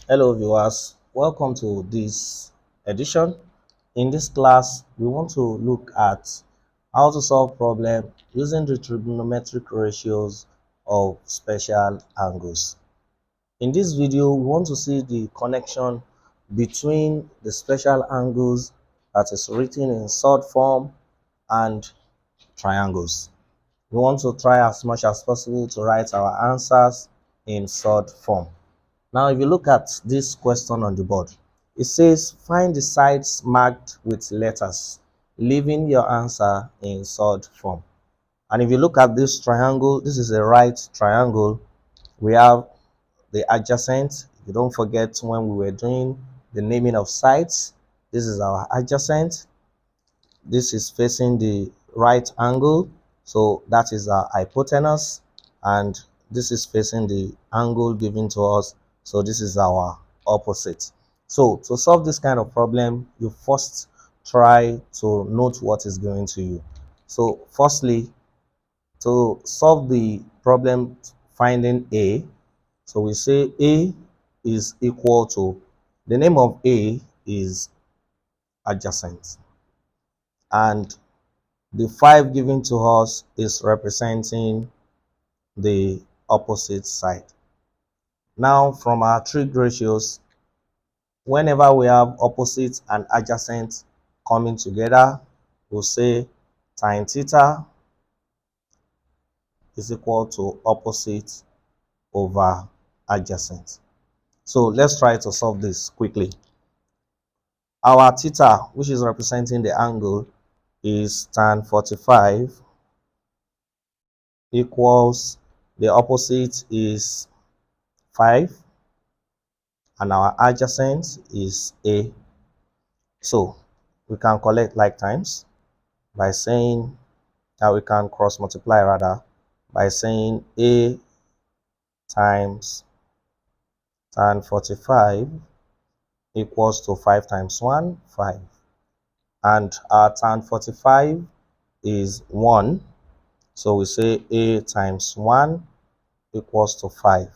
Hello viewers, welcome to this edition. In this class, we want to look at how to solve problem using the trigonometric ratios of special angles. In this video, we want to see the connection between the special angles that is written in surd form and triangles. We want to try as much as possible to write our answers in surd form. Now, if you look at this question on the board, it says find the sides marked with letters, leaving your answer in surd form. And if you look at this triangle, this is a right triangle. We have the adjacent. You don't forget when we were doing the naming of sides. This is our adjacent. This is facing the right angle, so that is our hypotenuse, and this is facing the angle given to us, so this is our opposite. So to solve this kind of problem, you first try to note what is given to you. So firstly, to solve the problem finding A, so we say A is equal to, the name of A is adjacent, and the 5 given to us is representing the opposite side. Now, from our trig ratios, whenever we have opposite and adjacent coming together, we'll say tan theta is equal to opposite over adjacent. So let's try to solve this quickly. Our theta, which is representing the angle, is tan 45 equals, the opposite is 5 and our adjacent is A. So we can collect like times by saying that we can cross multiply rather by saying A times tan 45 equals to 5 times 1, 5. And our tan 45 is 1. So we say A times 1 equals to 5.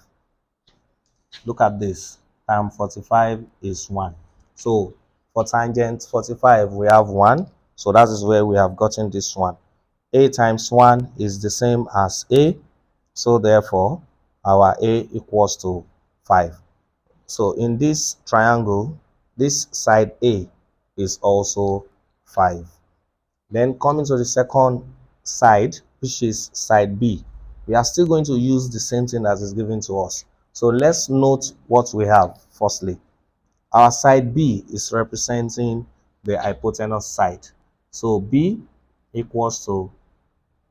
Look at this. Tan 45 is 1. So for tangent 45, we have 1. So that is where we have gotten this one. A times 1 is the same as A. So therefore, our A equals to 5. So in this triangle, this side A is also 5. Then coming to the second side, which is side B, we are still going to use the same thing that is given to us. So let's note what we have firstly. Our side B is representing the hypotenuse side. So B equals to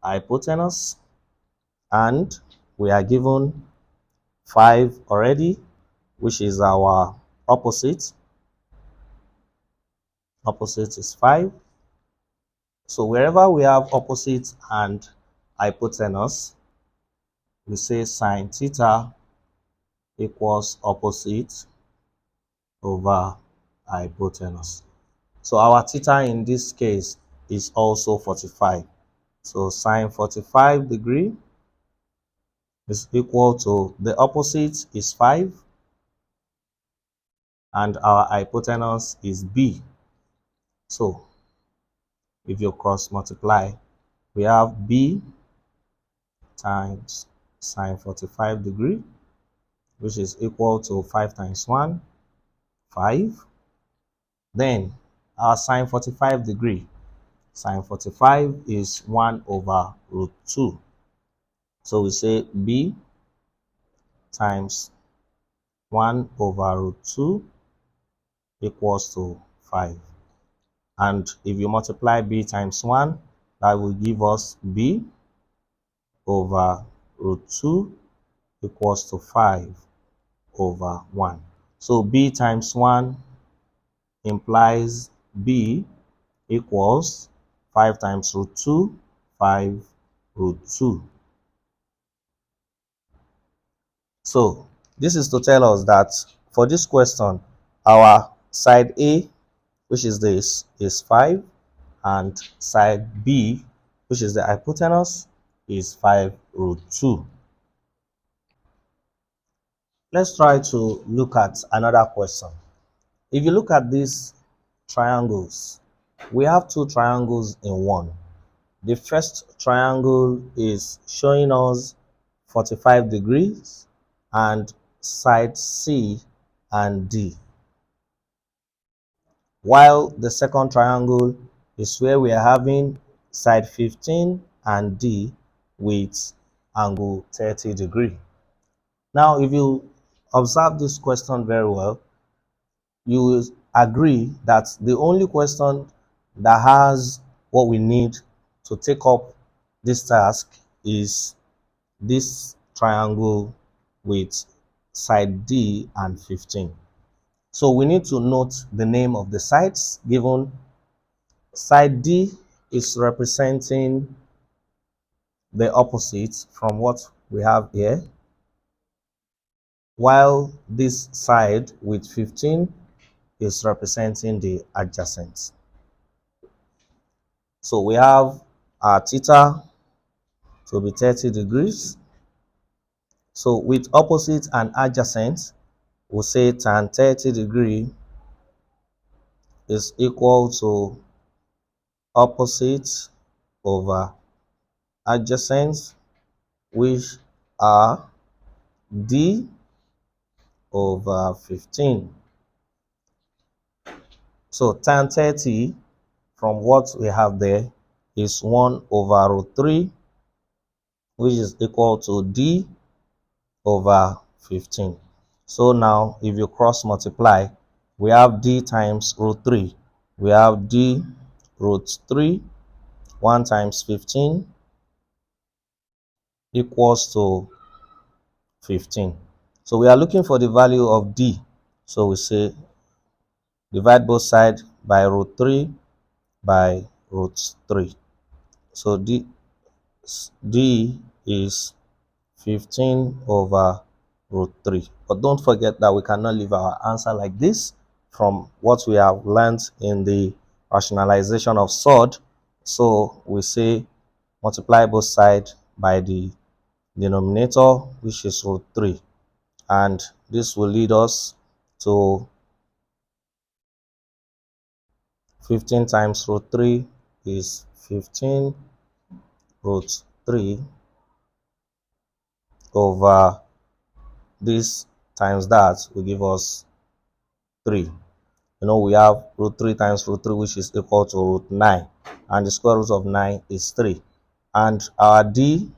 hypotenuse, and we are given 5 already, which is our opposite. Opposite is 5. So wherever we have opposite and hypotenuse, we say sine theta equals opposite over hypotenuse. So our theta in this case is also 45. So sine 45 degree is equal to, the opposite is 5 and our hypotenuse is B. So if you cross multiply, we have B times sine 45 degree, which is equal to 5 times 1, 5. Then our sine 45 degree, sine 45 is 1 over root 2. So we say B times 1 over root 2 equals to 5. And if you multiply B times 1, that will give us B over root 2 equals to 5 over 1. So B times 1 implies B equals 5 times root 2, 5 root 2. So this is to tell us that for this question, our side A, which is this, is 5, and side B, which is the hypotenuse, is 5 root 2. Let's try to look at another question. If you look at these triangles, we have two triangles in one. The first triangle is showing us 45 degrees and side C and D, while the second triangle is where we are having side 15 and D with angle 30 degree. Now, if you observe this question very well, you will agree that the only question that has what we need to take up this task is this triangle with side D and 15. So we need to note the name of the sides given. Side D is representing the opposite from what we have here, while this side with 15 is representing the adjacent. So we have our theta to be 30 degrees. So with opposite and adjacent, we'll say tan 30 degree is equal to opposite over adjacent, which are D over 15. So tan 30 from what we have there is 1 over root 3, which is equal to D over 15. So now if you cross multiply, we have D times root 3. We have D root 3, 1 times 15 equals to 15. So we are looking for the value of D. So we say divide both sides by root 3 by root 3. So D is 15 over root 3. But don't forget that we cannot leave our answer like this from what we have learned in the rationalization of SOD. So we say multiply both sides by the denominator, which is root 3. And this will lead us to 15 times root 3 is 15 root 3 over this times that will give us 3. You know, we have root 3 times root 3, which is equal to root 9. And the square root of 9 is 3. And our D,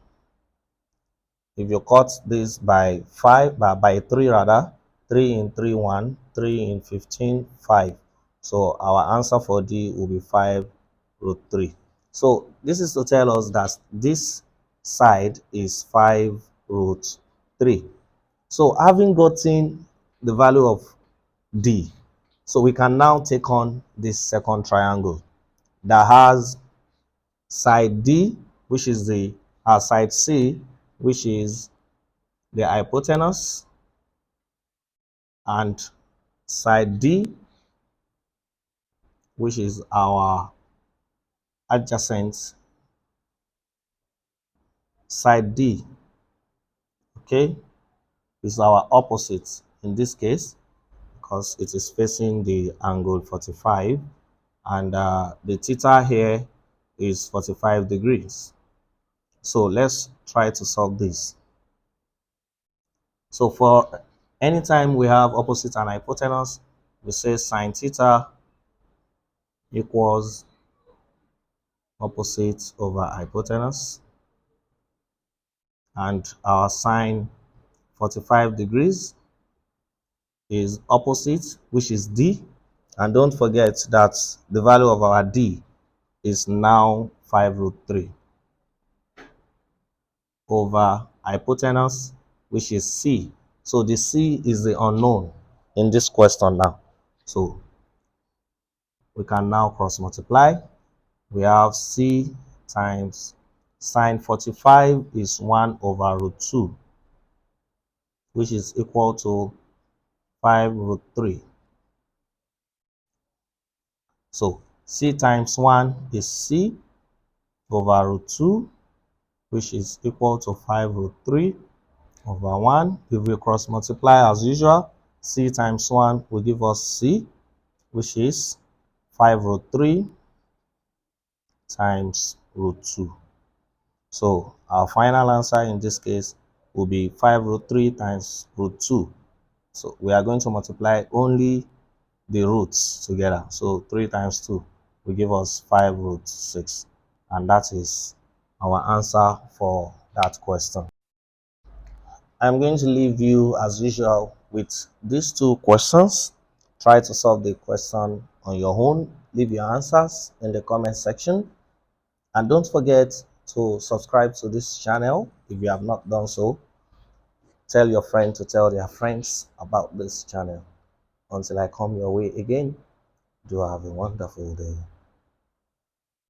if you cut this by 5, by 3 rather, 3 in 3, 1, 3 in 15, 5. So our answer for D will be 5 root 3. So this is to tell us that this side is 5 root 3. So having gotten the value of D, so we can now take on this second triangle that has side D, which is the side C, which is the hypotenuse, and side D, which is our adjacent. Side D, okay, is our opposite in this case because it is facing the angle 45, and the theta here is 45 degrees. So let's try to solve this. So for anytime we have opposite and hypotenuse, we say sine theta equals opposite over hypotenuse, and our sine 45 degrees is opposite, which is D. And don't forget that the value of our D is now 5 root 3 over hypotenuse, which is C. So the C is the unknown in this question now. So we can now cross multiply. We have C times sine 45 is 1 over root 2, which is equal to 5 root 3. So C times 1 is C over root 2, which is equal to 5 root 3. over 1. If we cross multiply as usual, c times 1 will give us c, which is 5 root 3 times root 2. So our final answer in this case will be 5 root 3 times root 2. So we are going to multiply only the roots together. So 3 times 2 will give us 5 root 6. And that is our answer for that question. I'm going to leave you as usual with these two questions. Try to solve the question on your own. Leave your answers in the comment section. And don't forget to subscribe to this channel if you have not done so. Tell your friend to tell their friends about this channel. Until I come your way again, do have a wonderful day.